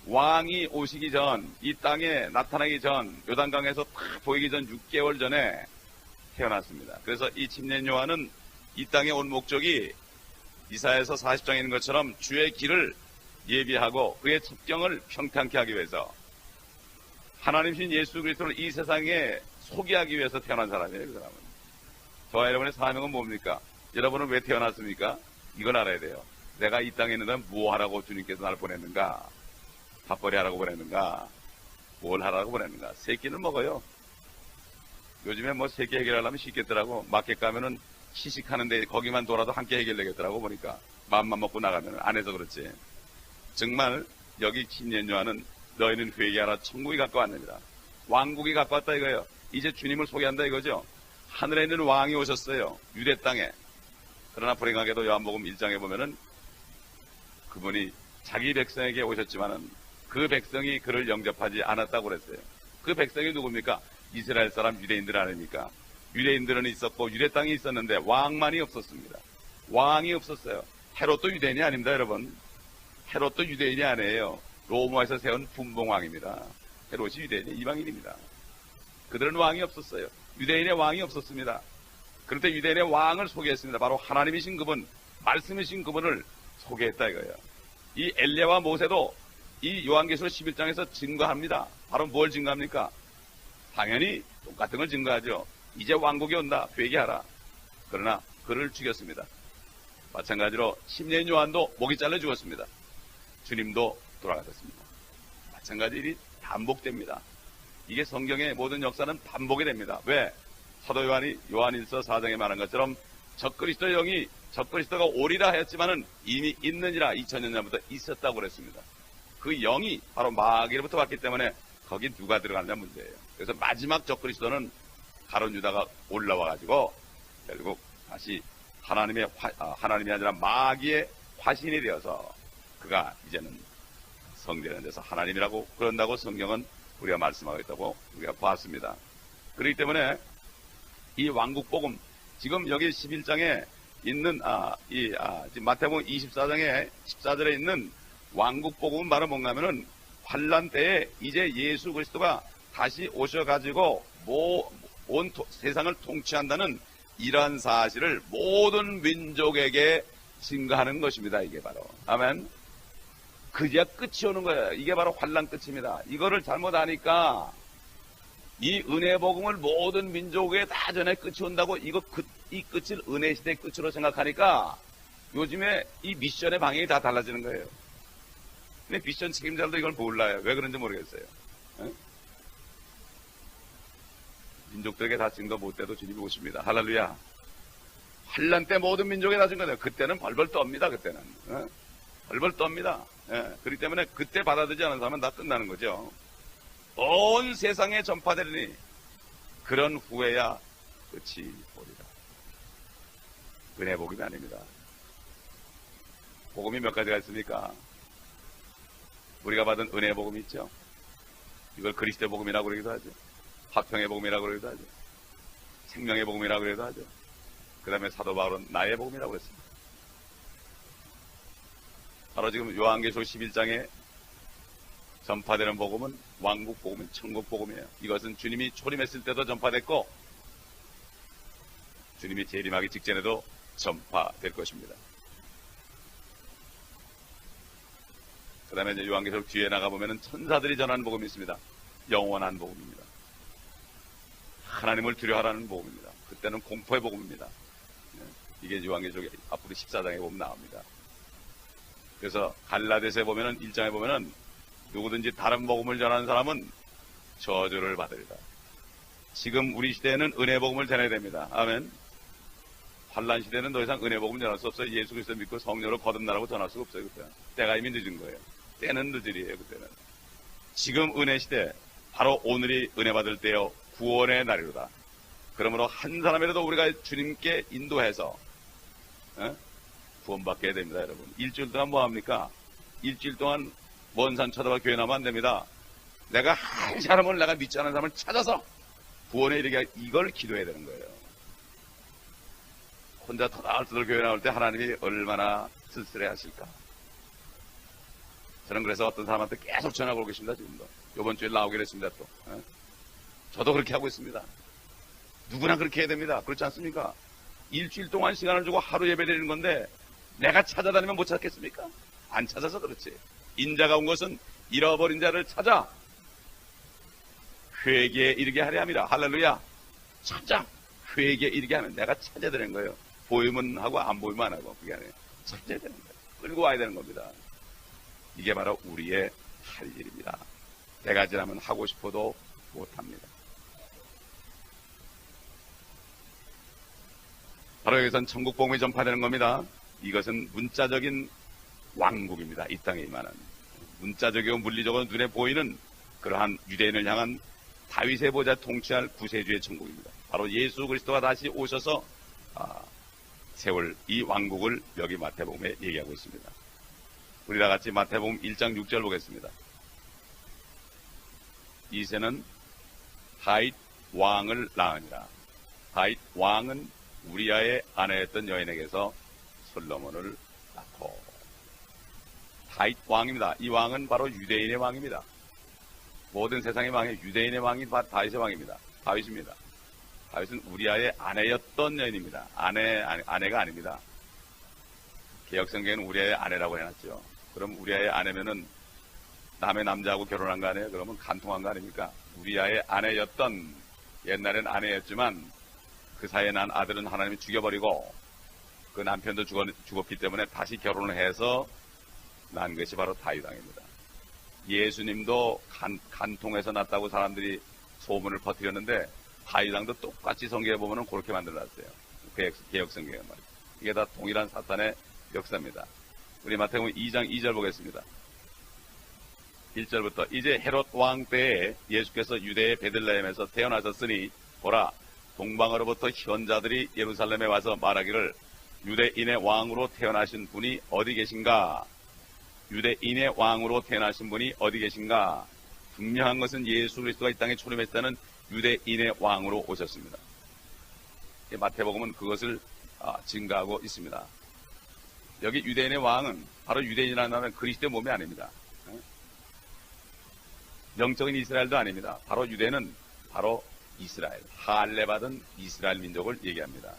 S1: 왕이 오시기 전, 이 땅에 나타나기 전, 요단강에서 딱 보이기 전 6개월 전에 태어났습니다. 그래서 이 침례인 요한은 이 땅에 온 목적이 이사야서 40장에 있는 것처럼 주의 길을 예비하고 그의 첩경을 평탄케 하기 위해서 하나님신 예수 그리스도를 이 세상에 소개하기 위해서 태어난 사람이에요. 그 사람은. 저와 여러분의 사명은 뭡니까? 여러분은 왜 태어났습니까? 이걸 알아야 돼요. 내가 이 땅에 있는 데 뭐 하라고 주님께서 나를 보냈는가? 밥벌이 하라고 보냈는가? 뭘 하라고 보냅니까? 세 끼는 먹어요. 요즘에 뭐 세 끼 해결하려면 쉽겠더라고. 마켓 가면은 시식하는데 거기만 돌아도 한 끼 해결되겠더라고 보니까. 마음만 먹고 나가면 안 해서 그렇지. 정말 여기 신년 요한은 너희는 회개하라, 천국이 가까웠느니라. 왕국이 가까웠다 이거예요. 이제 주님을 소개한다 이거죠. 하늘에 있는 왕이 오셨어요. 유대 땅에. 그러나 불행하게도 요한복음 1장에 보면은 그분이 자기 백성에게 오셨지만은 그 백성이 그를 영접하지 않았다고 그랬어요. 그 백성이 누굽니까? 이스라엘 사람 유대인들 아닙니까? 유대인들은 있었고 유대 땅이 있었는데 왕만이 없었습니다. 왕이 없었어요. 헤롯도 유대인이 아닙니다, 여러분. 헤롯도 유대인이 아니에요. 로마에서 세운 분봉왕입니다. 헤롯이 유대인이 이방인입니다. 그들은 왕이 없었어요. 유대인의 왕이 없었습니다. 그런데 유대인의 왕을 소개했습니다. 바로 하나님이신 그분, 말씀이신 그분을 소개했다 이거예요. 이 엘리야와 모세도 이 요한계시록 11장에서 증거합니다. 바로 뭘 증거합니까? 당연히 똑같은 걸 증거하죠. 이제 왕국이 온다. 회개하라. 그러나 그를 죽였습니다. 마찬가지로 심리인 요한도 목이 잘려 죽었습니다. 주님도 돌아가셨습니다. 마찬가지 일이 반복됩니다. 이게 성경의 모든 역사는 반복이 됩니다. 왜? 사도 요한이 요한일서 4장에 말한 것처럼 적그리스도의 영이 적그리스도가 오리라 하였지만은 이미 있느니라 2000년 전부터 있었다고 그랬습니다. 그 영이 바로 마귀로부터 왔기 때문에 거기 누가 들어가느냐 문제예요. 그래서 마지막 적그리스도는 가룟 유다가 올라와 가지고 결국 다시 하나님이 아니라 마귀의 화신이 되어서 그가 이제는 성전에 대해서 하나님이라고 그런다고 성경은 우리가 말씀하고 있다고 우리가 보았습니다. 그렇기 때문에 이 왕국복음 지금 여기 11장에 있는 지금 마태복음 24장에 14절에 있는 왕국복음은 바로 뭔가 하면은 환란 때에 이제 예수 그리스도가 다시 오셔가지고 온 세상을 통치한다는 이러한 사실을 모든 민족에게 증거하는 것입니다. 이게 바로 아멘. 그제야 끝이 오는 거예요. 이게 바로 환란 끝입니다. 이거를 잘못 아니까 이 은혜 복음을 모든 민족에 다 전해 끝이 온다고 이 끝을 은혜 시대의 끝으로 생각하니까 요즘에 이 미션의 방향이 다 달라지는 거예요. 근데 미션 책임자들도 이걸 몰라요. 왜 그런지 모르겠어요. 에? 민족들에게 다 증거 못 돼도 주님이 오십니다. 할렐루야. 환란 때 모든 민족에 다 증거돼요. 그때는 벌벌 떱니다. 그때는 벌벌 떱니다. 그렇기 때문에 그때 받아들이지 않은 사람은 다 끝나는 거죠. 온 세상에 전파되리니 그런 후에야 끝이 오리라. 은혜 복음이 아닙니다. 복음이 몇 가지가 있습니까? 우리가 받은 은혜 복음이 있죠. 이걸 그리스도의 복음이라고 그러기도 하죠. 화평의 복음이라고 그러기도 하죠. 생명의 복음이라고 그러기도 하죠. 그 다음에 사도 바울은 나의 복음이라고 했습니다. 바로 지금 요한계시록 11장에 전파되는 복음은 왕국 복음은 천국 복음이에요. 이것은 주님이 초림했을 때도 전파됐고 주님이 재림하기 직전에도 전파될 것입니다. 그 다음에 이제 요한계시록 뒤에 나가보면 천사들이 전하는 복음이 있습니다. 영원한 복음입니다. 하나님을 두려워하라는 복음입니다. 그때는 공포의 복음입니다. 이게 요한계시록 앞으로 14장에 보면 나옵니다. 그래서 갈라디아서에 보면은 1장에 보면은 누구든지 다른 복음을 전하는 사람은 저주를 받으리라. 지금 우리 시대에는 은혜 복음을 전해야 됩니다. 아멘. 환란 시대는 더 이상 은혜 복음 전할 수 없어요. 예수 그리스도 믿고 성령으로 거듭나라고 전할 수가 없어요. 그때 때가 이미 늦은 거예요. 때는 늦으리에요. 그때는. 지금 은혜 시대 바로 오늘이 은혜 받을 때요 구원의 날이로다. 그러므로 한 사람이라도 우리가 주님께 인도해서 구원받게 됩니다. 여러분. 일주일 동안 뭐합니까? 일주일 동안 먼 산 쳐다봐 교회 나면 안 됩니다. 내가 한 사람을 내가 믿지 않은 사람을 찾아서 구원에 이르게 이걸 기도해야 되는 거예요. 혼자 터덜터덜 교회 나올 때 하나님이 얼마나 쓸쓸해 하실까. 저는 그래서 어떤 사람한테 계속 전화 걸고 계십니다. 지금도. 이번 주에 나오기로 했습니다. 또. 저도 그렇게 하고 있습니다. 누구나 그렇게 해야 됩니다. 그렇지 않습니까? 일주일 동안 시간을 주고 하루 예배 드리는 건데 내가 찾아다니면 못 찾겠습니까? 안 찾아서 그렇지. 인자가 온 것은 잃어버린 자를 찾아 회개에 이르게 하려 함이라. 할렐루야. 찾아 회개에 이르게 하면 내가 찾아야 되는 거예요. 보이면 하고 안 보이면 안 하고 그게 아니에요. 찾아야 되는 거예요. 끌고 와야 되는 겁니다. 이게 바로 우리의 할 일입니다. 때가 지나면 하고 싶어도 못합니다. 바로 여기선 천국 복음이 전파되는 겁니다. 이것은 문자적인 왕국입니다. 이 땅에 임하는 문자적이고 물리적으로 눈에 보이는 그러한 유대인을 향한 다윗의 보좌 통치할 구세주의 천국입니다. 바로 예수 그리스도가 다시 오셔서 세월 이 왕국을 여기 마태복음에 얘기하고 있습니다. 우리 다 같이 마태복음 1장 6절 보겠습니다. 이새는 다윗 왕을 낳으니라. 다윗 왕은 우리아의 아내였던 여인에게서 솔로몬을 낳고. 다윗 왕입니다. 이 왕은 바로 유대인의 왕입니다. 모든 세상의 왕이 유대인의 왕이 다윗의 왕입니다. 다윗입니다. 다윗은 우리아의 아내였던 여인입니다. 아내가 아닙니다. 개혁성경에는 우리아의 아내라고 해놨죠. 그럼 우리아의 아내면은 남의 남자하고 결혼한 거 아니에요? 그러면 간통한 거 아닙니까? 우리아의 아내였던, 옛날엔 아내였지만 그 사이에 난 아들은 하나님이 죽여버리고 그 남편도 죽었기 때문에 다시 결혼을 해서 난 것이 바로 다윗 왕입니다. 예수님도 간통해서 났다고 사람들이 소문을 퍼뜨렸는데 다윗 왕도 똑같이 성경에 보면은 그렇게 만들어놨어요. 개혁성경에 말이죠. 이게 다 동일한 사탄의 역사입니다. 우리 마태복음 2장 2절 보겠습니다. 1절부터 이제 헤롯 왕 때에 예수께서 유대의 베들레헴에서 태어나셨으니 보라 동방으로부터 현자들이 예루살렘에 와서 말하기를 유대인의 왕으로 태어나신 분이 어디 계신가? 유대인의 왕으로 태어나신 분이 어디 계신가? 분명한 것은 예수 그리스도가 이 땅에 초림했다는 유대인의 왕으로 오셨습니다. 마태복음은 그것을 증가하고 있습니다. 여기 유대인의 왕은 바로 유대인이라는 말은 그리스도의 몸이 아닙니다. 영적인 이스라엘도 아닙니다. 바로 유대는 바로 이스라엘, 할례받은 이스라엘 민족을 얘기합니다.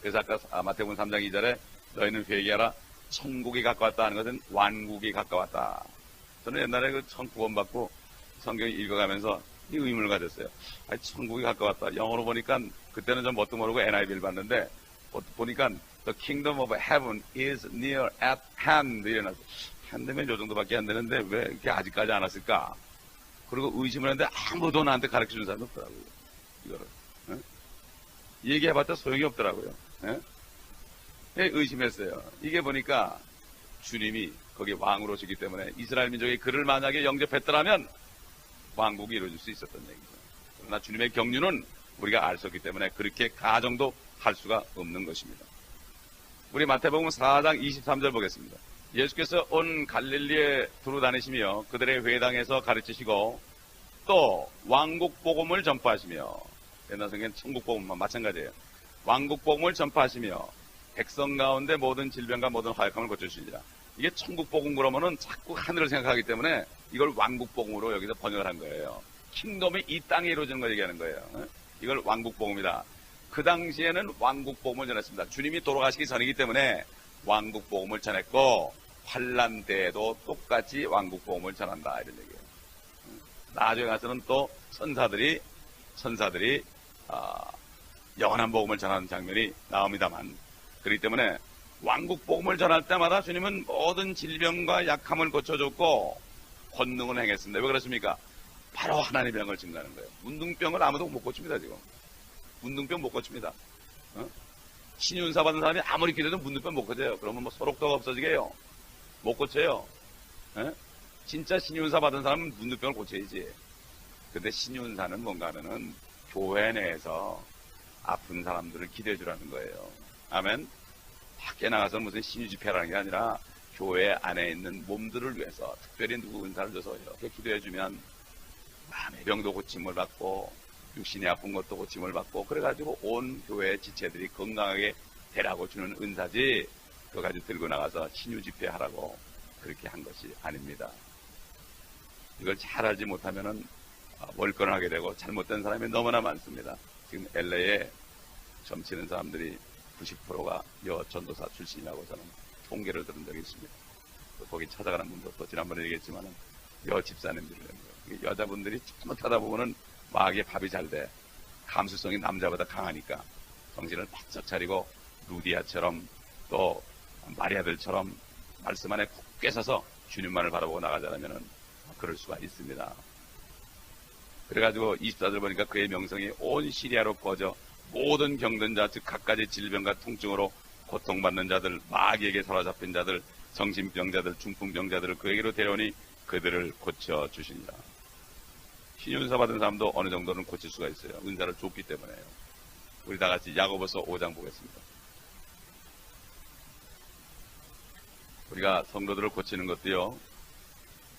S1: 그래서 아까 마태복음 3장 2절에 너희는 회개하라 천국이 가까웠다 하는 것은 완국이 가까웠다. 저는 옛날에 그 천 구원받고 성경 읽어가면서 이 의문을 가졌어요. 아니, 천국이 가까웠다. 영어로 보니까 그때는 좀 뭣도 모르고 NIV를 봤는데 보니까 The kingdom of heaven is near at hand 이래놨어. 핸드면 요 정도밖에 안 되는데 왜 이렇게 아직까지 안 왔을까? 그리고 의심을 했는데 아무도 나한테 가르쳐준 사람이 없더라고요. 이거를. 얘기해봤자 소용이 없더라고요. 의심했어요. 이게 보니까 주님이 거기 왕으로 오시기 때문에 이스라엘 민족이 그를 만약에 영접했더라면 왕국이 이루어질 수 있었던 얘기죠. 그러나 주님의 경륜은 우리가 알 수 없기 때문에 그렇게 가정도 할 수가 없는 것입니다. 우리 마태복음 4장 23절 보겠습니다. 예수께서 온 갈릴리에 두루 다니시며 그들의 회당에서 가르치시고 또 왕국 복음을 전파하시며, 옛날 성경은 천국 복음만 마찬가지예요. 왕국 복음을 전파하시며 백성 가운데 모든 질병과 모든 하역함을 고쳐주시리라. 이게 천국 복음 그러면은 자꾸 하늘을 생각하기 때문에 이걸 왕국 복음으로 여기서 번역을 한 거예요. 킹덤이 이 땅에 이루어지는 걸 얘기하는 거예요. 이걸 왕국 복음이다. 그 당시에는 왕국 복음을 전했습니다. 주님이 돌아가시기 전이기 때문에 왕국 복음을 전했고 환난 때에도 똑같이 왕국 복음을 전한다 이런 얘기예요. 나중에 가서는 또 천사들이 영원한 복음을 전하는 장면이 나옵니다만, 그렇기 때문에 왕국 복음을 전할 때마다 주님은 모든 질병과 약함을 고쳐줬고 권능을 행했습니다. 왜 그렇습니까? 바로 하나님의 병을 증가하는 거예요. 문둥병을 아무도 못 고칩니다. 지금 문둥병 못 고칩니다. 신윤사 받은 사람이 아무리 기도해도 문둥병 못 고쳐요. 그러면 뭐 소록도가 없어지게 해요. 못 고쳐요. 진짜 신윤사 받은 사람은 문둥병을 고쳐야지. 근데 신윤사는 뭔가 하면은 교회 내에서 아픈 사람들을 기도해 주라는 거예요. 아멘. 밖에 나가서 무슨 신유 집회라는 게 아니라 교회 안에 있는 몸들을 위해서 특별히 누구 은사를 줘서 이렇게 기도해 주면 마음의 병도 고침을 받고 육신이 아픈 것도 고침을 받고 그래가지고 온 교회의 지체들이 건강하게 되라고 주는 은사지, 그거 가지고 들고 나가서 신유 집회 하라고 그렇게 한 것이 아닙니다. 이걸 잘 알지 못하면은 월권을 하게 되고 잘못된 사람이 너무나 많습니다. 지금 LA에 점치는 사람들이 90%가 여 전도사 출신이라고 저는 통계를 들은 적이 있습니다. 거기 찾아가는 분도 또 지난번에 얘기했지만은 여 집사님들이라는 거예요. 여자분들이 잘못하다 보면은 마귀의 밥이 잘 돼. 감수성이 남자보다 강하니까 정신을 바짝 차리고 루디아처럼 또 마리아들처럼 말씀 안에 굳게 서서 주님만을 바라보고 나가자면은 그럴 수가 있습니다. 그래가지고 24절 보니까 그의 명성이 온 시리아로 꺼져 모든 병든 자, 즉 각가지 질병과 통증으로 고통받는 자들, 마귀에게 사로잡힌 자들, 정신병자들, 중풍병자들을 그에게로 데려오니 그들을 고쳐주시니라. 신윤사 받은 사람도 어느 정도는 고칠 수가 있어요. 은사를 줬기 때문에요. 우리 다 같이 야고보서 5장 보겠습니다. 우리가 성도들을 고치는 것도요,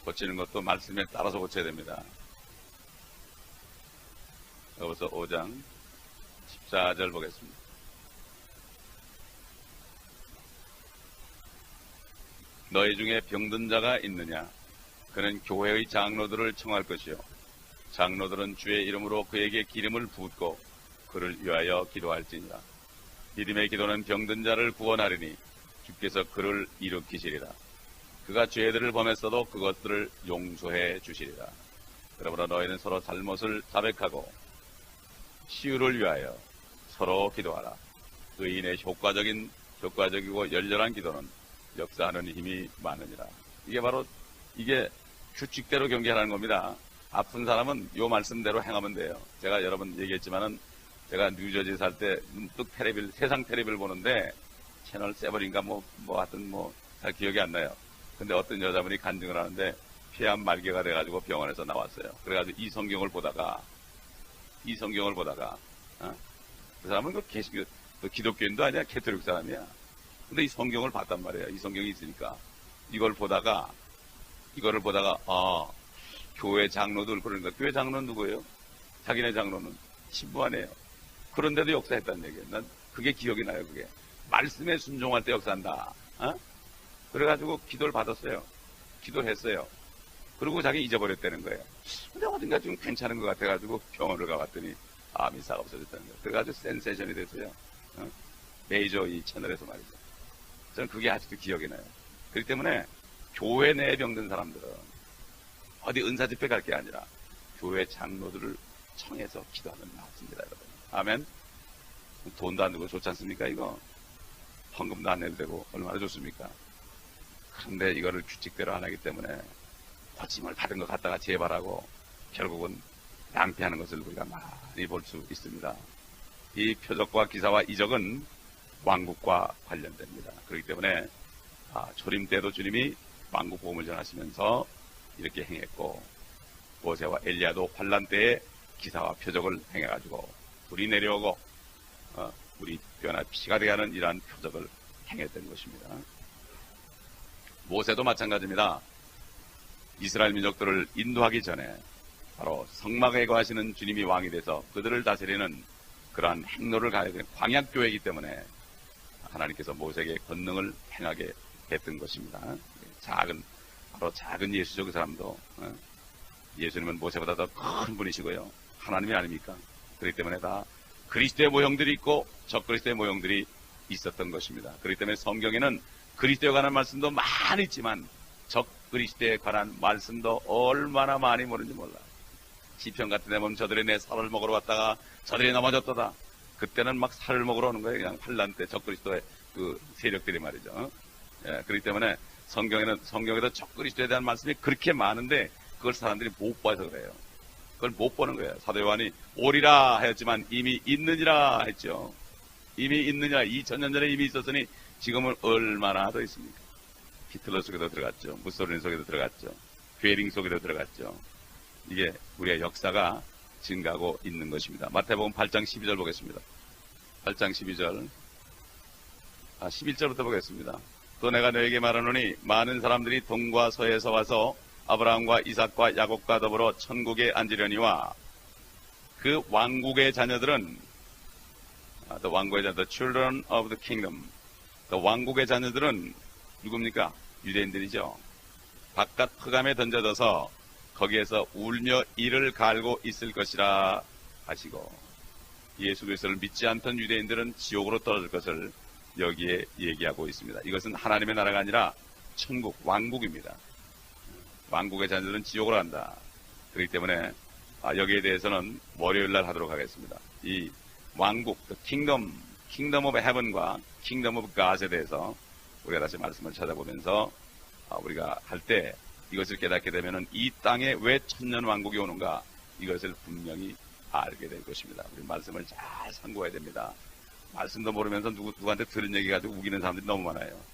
S1: 고치는 것도 말씀에 따라서 고쳐야 됩니다. 야고보서 5장 14절 보겠습니다. 너희 중에 병든 자가 있느냐? 그는 교회의 장로들을 청할 것이요, 장로들은 주의 이름으로 그에게 기름을 붓고 그를 위하여 기도할지니라. 믿음의 기도는 병든 자를 구원하리니 주께서 그를 일으키시리라. 그가 죄들을 범했어도 그것들을 용서해 주시리라. 그러므로 너희는 서로 잘못을 자백하고 시유를 위하여 서로 기도하라. 의인의 효과적이고 열렬한 기도는 역사하는 힘이 많으니라. 이게 바로 이게 규칙대로 경계하는 겁니다. 아픈 사람은 요 말씀대로 행하면 돼요. 제가 여러 번 얘기했지만은 제가 뉴저지 살 때 문득 세상 텔레비를 보는데 채널 7인가 하여튼 잘 기억이 안 나요. 근데 어떤 여자분이 간증을 하는데 폐암 말기가 돼가지고 병원에서 나왔어요. 그래가지고 이 성경을 보다가 그 사람은 기독교인도 아니야, 캐토릭 사람이야. 근데 이 성경을 봤단 말이에요. 이 성경이 있으니까 이거를 보다가 교회 장로들, 그러니까 교회 장로는 누구예요? 자기네 장로는 신부 아니에요. 그런데도 역사했다는 얘기예요. 난 그게 기억이 나요. 그게 말씀에 순종할 때 역사한다. 그래가지고 기도를 받았어요. 기도했어요. 그리고 자기 잊어버렸다는 거예요. 근데 어딘가 좀 괜찮은 것 같아가지고 병원을 가봤더니 암 이사가 없어졌다는 거예요. 그래가지고 센세이션이 됐어요. 메이저 이 채널에서 말이죠. 저는 그게 아직도 기억이 나요. 그렇기 때문에 교회 내에 병든 사람들은 어디 은사 집회 갈 게 아니라 교회 장로들을 청해서 기도하면 낫습니다, 여러분. 아멘. 돈도 안 들고 좋지 않습니까, 이거? 헌금도 안 내도 되고 얼마나 좋습니까? 그런데 이거를 규칙대로 안 하기 때문에 고침을 받은 것 같다가 재발하고 결국은 낭패하는 것을 우리가 많이 볼 수 있습니다. 이 표적과 기사와 이적은 왕국과 관련됩니다. 그렇기 때문에 초림 때도 주님이 왕국 복음을 전하시면서 이렇게 행했고, 모세와 엘리야도 환란 때에 기사와 표적을 행해가지고 불이 내려오고 물이 변화 피가 되게 하는 이러한 표적을 행했던 것입니다. 모세도 마찬가지입니다. 이스라엘 민족들을 인도하기 전에 바로 성막에 거하시는 주님이 왕이 돼서 그들을 다스리는 그러한 행로를 가야 되는 광약교회이기 때문에 하나님께서 모세에게 권능을 행하게 했던 것입니다. 바로 작은 예수적 사람도 예수님은 모세보다 더 큰 분이시고요, 하나님이 아닙니까? 그렇기 때문에 다 그리스도의 모형들이 있고 적그리스도의 모형들이 있었던 것입니다. 그렇기 때문에 성경에는 그리스도에 관한 말씀도 많이 있지만 적그리스도에 관한 말씀도 얼마나 많이 모르는지 몰라. 시편 같은 데 보면 저들이 내 살을 먹으러 왔다가 저들이 넘어졌도다. 그때는 막 살을 먹으러 오는 거예요. 그냥 환란 때 적그리스도의 그 세력들이 말이죠. 그렇기 때문에 성경에도 적그리스도에 대한 말씀이 그렇게 많은데 그걸 사람들이 못 봐서 그래요. 그걸 못 보는 거예요. 사도 요한이 오리라 하였지만 이미 있느니라 했죠. 이미 있느냐, 2000년 전에 이미 있었으니 지금은 얼마나 더 있습니까? 히틀러 속에도 들어갔죠. 무솔리니 속에도 들어갔죠. 괴링 속에도 들어갔죠. 이게 우리의 역사가 증가하고 있는 것입니다. 마태복음 8장 12절 보겠습니다. 8장 12절 11절부터 보겠습니다. 또 내가 너에게 말하노니 많은 사람들이 동과 서에서 와서 아브라함과 이삭과 야곱과 더불어 천국에 앉으려니와 그 왕국의 자녀들은 the children of the kingdom, 왕국의 자녀들은 누굽니까? 유대인들이죠. 바깥 흑암에 던져져서 거기에서 울며 이를 갈고 있을 것이라 하시고, 예수 그리스도를 믿지 않던 유대인들은 지옥으로 떨어질 것을 여기에 얘기하고 있습니다. 이것은 하나님의 나라가 아니라 천국, 왕국입니다. 왕국의 자녀들은 지옥으로 간다. 그렇기 때문에 여기에 대해서는 월요일날 하도록 하겠습니다. 이 왕국, kingdom of heaven과 kingdom of God에 대해서 우리가 다시 말씀을 찾아보면서 우리가 할 때 이것을 깨닫게 되면 이 땅에 왜 천년왕국이 오는가 이것을 분명히 알게 될 것입니다. 우리 말씀을 잘 상고해야 됩니다. 말씀도 모르면서 누구한테 들은 얘기 가지고 우기는 사람들이 너무 많아요.